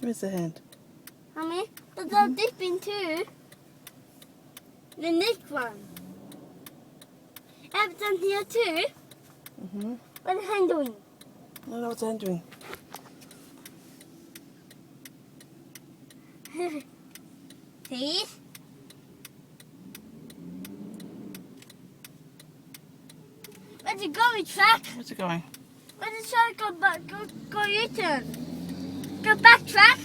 Where's the hand? Mummy, there's a dip in too. The next one. Have done here too. What's the hand doing? I don't know what's the hand doing. See? Where's it going, Track? Where's it going? Where's the shark go back? Go your turn. Go back, Track.